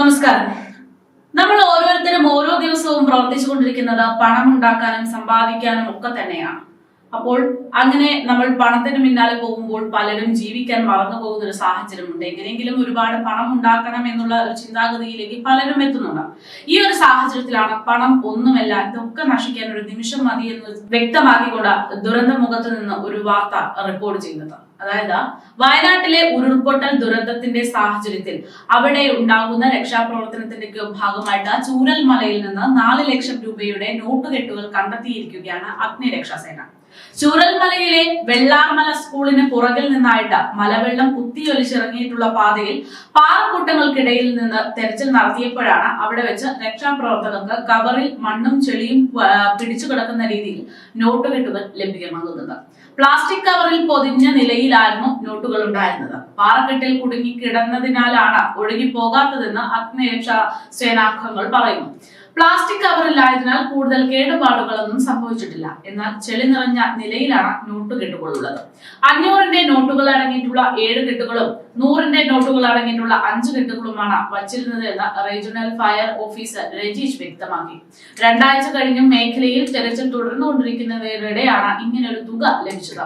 നമസ്കാരം. നമ്മൾ ഓരോരുത്തരും ഓരോ ദിവസവും പ്രവർത്തിച്ചുകൊണ്ടിരിക്കുന്നത് പണം ഉണ്ടാക്കാനും സമ്പാദിക്കാനും ഒക്കെ തന്നെയാണ്. അപ്പോൾ അങ്ങനെ നമ്മൾ പണത്തിന് പിന്നാലെ പോകുമ്പോൾ പലരും ജീവിക്കാൻ മറന്നു പോകുന്ന ഒരു സാഹചര്യമുണ്ട്. എങ്ങനെയെങ്കിലും ഒരുപാട് പണം ഉണ്ടാക്കണം എന്നുള്ള ഒരു ചിന്താഗതിയിലേക്ക് പലരും എത്തുന്നുണ്ട്. ഈ ഒരു സാഹചര്യത്തിലാണ് പണം ഒന്നുമല്ല, ഇതൊക്കെ നശിക്കാൻ ഒരു നിമിഷം മതി എന്ന് വ്യക്തമാക്കിക്കൊണ്ട് ദുരന്തമുഖത്ത് നിന്ന് ഒരു വാർത്ത റിപ്പോർട്ട് ചെയ്യുന്നത്. അതായത് വയനാട്ടിലെ ഉരുൾപൊട്ടൽ ദുരന്തത്തിന്റെ സാഹചര്യത്തിൽ അവിടെ ഉണ്ടാകുന്ന രക്ഷാപ്രവർത്തനത്തിന്റെ ഭാഗമായിട്ട് ചൂരൽമലയിൽ നിന്ന് 4 ലക്ഷം രൂപയുടെ നോട്ടുകെട്ടുകൾ കണ്ടെത്തിയിരിക്കുകയാണ് അഗ്നിരക്ഷാസേന. ചൂരൽമലയിലെ വെള്ളാർമല സ്കൂളിന് പുറകിൽ നിന്നായിട്ട് മലവെള്ളം കുത്തിയൊലിച്ചിറങ്ങിയിട്ടുള്ള പാതയിൽ പാറക്കൂട്ടങ്ങൾക്കിടയിൽ നിന്ന് തെരച്ചിൽ നടത്തിയപ്പോഴാണ് അവിടെ വെച്ച് രക്ഷാപ്രവർത്തകർക്ക് കവറിൽ മണ്ണും ചെളിയും പിടിച്ചു കിടക്കുന്ന രീതിയിൽ നോട്ടുകെട്ടുകൾ ലഭ്യമാകുന്നത്. പ്ലാസ്റ്റിക് കവറിൽ പൊതിഞ്ഞ നിലയിലായിരുന്നു നോട്ടുകൾ ഉണ്ടായിരുന്നത്. പാറക്കെട്ടിൽ കുടുങ്ങി കിടന്നതിനാലാണ് ഒഴുകി പോകാത്തതെന്ന് അഗ്നിരക്ഷാ സേനാംഗങ്ങൾ പറയുന്നു. പ്ലാസ്റ്റിക് കവറിലായതിനാൽ കൂടുതൽ കേടുപാടുകളൊന്നും സംഭവിച്ചിട്ടില്ല. എന്നാൽ ചെളി നിറഞ്ഞ നിലയിലാണ് നോട്ടുകെട്ടുകൾ ഉള്ളത്. 500ന്റെ നോട്ടുകൾ അടങ്ങിയിട്ടുള്ള 7 കെട്ടുകളും 100ന്റെ നോട്ടുകൾ അടങ്ങിയിട്ടുള്ള 5 കെട്ടുകളുമാണ് വച്ചിരുന്നത് എന്ന് റീജിയണൽ ഫയർ ഓഫീസർ രജീഷ് വ്യക്തമാക്കി. 2 ആഴ്ച കഴിഞ്ഞും മേഖലയിൽ തെരച്ചിൽ തുടർന്നുകൊണ്ടിരിക്കുന്നതിനിടെയാണ് ഇങ്ങനൊരു തുക ലഭിച്ചത്.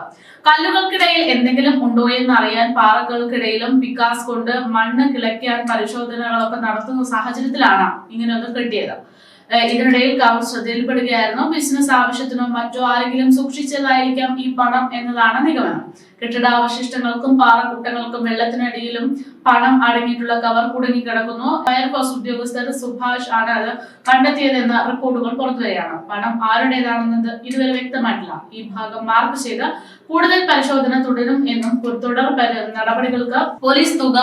കല്ലുകൾക്കിടയിൽ എന്തെങ്കിലും ഉണ്ടോ എന്ന് അറിയാൻ പാറകൾക്കിടയിലും പിക്കാസ് കൊണ്ട് മണ്ണ് കിളയ്ക്കാൻ പരിശോധനകളൊക്കെ നടത്തുന്ന സാഹചര്യത്തിലാണ് ഇങ്ങനെയൊന്ന് കിട്ടിയത്. ഇതിനിടയിൽ കവർ ശ്രദ്ധയിൽപ്പെടുകയായിരുന്നു. ബിസിനസ് ആവശ്യത്തിനോ മറ്റോ ആരെങ്കിലും സൂക്ഷിച്ചതായിരിക്കാം ഈ പണം എന്നതാണ് നിഗമനം. കെട്ടിടാവശിഷ്ടങ്ങൾക്കും പാറക്കൂട്ടങ്ങൾക്കും വെള്ളത്തിനടിയിലും പണം അടങ്ങിയിട്ടുള്ള കവർ കുടുങ്ങിക്കിടക്കുന്നു. ഫയർഫോഴ്സ് ഉദ്യോഗസ്ഥർ സുഭാഷ് ആണ് അത് കണ്ടെത്തിയതെന്ന് റിപ്പോർട്ടുകൾ പുറത്തുവരികയാണ്. പണം ആരുടേതാണെന്നത് ഇതുവരെ വ്യക്തമായിട്ടില്ല. ഈ ഭാഗം മാർക്ക് ചെയ്ത് കൂടുതൽ പരിശോധന തുടരും എന്നും തുടർ നടപടികൾക്ക് പോലീസ് തുക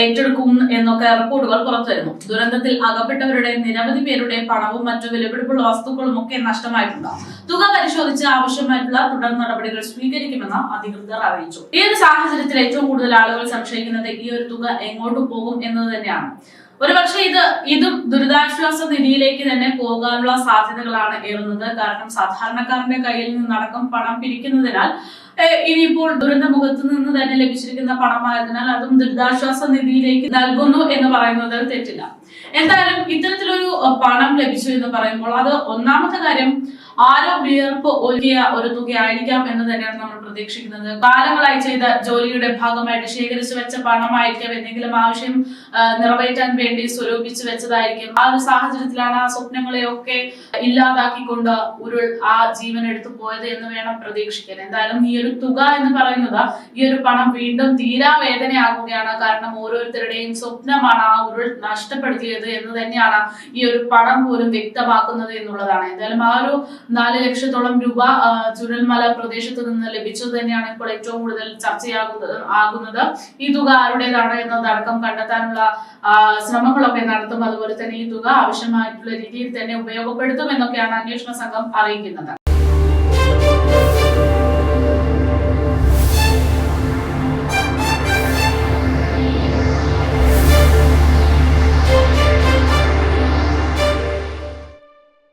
ഏറ്റെടുക്കും എന്നൊക്കെ റിപ്പോർട്ടുകൾ പുറത്തുവരുന്നു. ദുരന്തത്തിൽ അകപ്പെട്ടവരുടെ നിരവധി പേരുടെ പണവും മറ്റു വിലപിടിപ്പുള്ള വസ്തുക്കളും ഒക്കെ നഷ്ടമായിട്ടുണ്ട്. തുക പരിശോധിച്ച് ആവശ്യമായിട്ടുള്ള തുടർ നടപടികൾ സ്വീകരിക്കുമെന്ന് അധികൃതർ അറിയിച്ചു. ഈ ഒരു സാഹചര്യത്തിൽ ഏറ്റവും കൂടുതൽ ആളുകൾ സംശയിക്കുന്നത് ഈ ഒരു തുക എങ്ങോട്ട് പോകും എന്നത് തന്നെയാണ്. ഒരുപക്ഷെ ഇതും ദുരിതാശ്വാസ നിധിയിലേക്ക് തന്നെ പോകാനുള്ള സാധ്യതകളാണ് ഏറുന്നത്. കാരണം സാധാരണക്കാരന്റെ കയ്യിൽ നിന്നടക്കം പണം പിരിക്കുന്നതിനാൽ ഇനിയിപ്പോൾ ദുരന്തമുഖത്ത് നിന്ന് തന്നെ ലഭിച്ചിരിക്കുന്ന പണമായതിനാൽ അതും ദുരിതാശ്വാസ നിധിയിലേക്ക് നൽകുന്നു എന്ന് പറയുന്നതിൽ തെറ്റില്ല. എന്തായാലും ഇത്തരത്തിലൊരു പണം ലഭിച്ചു എന്ന് പറയുമ്പോൾ അത് ഒന്നാമത്തെ കാര്യം ആരോ വിയർപ്പ് ഒഴുകിയ ഒരു തുകയായിരിക്കാം എന്ന് തന്നെയാണ് നമ്മൾ പ്രതീക്ഷിക്കുന്നത്. കാലങ്ങളായി ചെയ്ത ജോലിയുടെ ഭാഗമായിട്ട് ശേഖരിച്ചു വെച്ച പണമായിരിക്കാം. എന്തെങ്കിലും ആവശ്യം നിറവേറ്റാൻ വേണ്ടി സ്വരൂപിച്ചു വെച്ചതായിരിക്കും. ആ ഒരു സാഹചര്യത്തിലാണ് ആ സ്വപ്നങ്ങളെയൊക്കെ ഇല്ലാതാക്കിക്കൊണ്ട് ഉരുൾ ആ ജീവൻ എടുത്തു പോയത് എന്ന് വേണം പ്രതീക്ഷിക്കാൻ. എന്തായാലും ഈ ഒരു തുക എന്ന് പറയുന്നത്, ഈ ഒരു പണം വീണ്ടും തീരാ വേദനയാകുകയാണ്. കാരണം ഓരോരുത്തരുടെയും സ്വപ്നമാണ് ആ ഉരുൾ നഷ്ടപ്പെടുത്തിയത് എന്ന് തന്നെയാണ് ഈ ഒരു പണം പോലും വ്യക്തമാക്കുന്നത് എന്നുള്ളതാണ്. എന്തായാലും ആ ഒരു 4 ലക്ഷത്തോളം രൂപ ചുരൽമല പ്രദേശത്ത് നിന്ന് ലഭിച്ചത് തന്നെയാണ് ഇപ്പോൾ ഏറ്റവും കൂടുതൽ ചർച്ചയാകുന്നത്. ഈ തുക ആരുടേതാണ് എന്നതടക്കം കണ്ടെത്താനുള്ള ശ്രമങ്ങളൊക്കെ നടത്തും. അതുപോലെ തന്നെ ഈ തുക ആവശ്യമായിട്ടുള്ള രീതിയിൽ തന്നെ ഉപയോഗപ്പെടുത്തും എന്നൊക്കെയാണ് അന്വേഷണ സംഘം അറിയിക്കുന്നത്.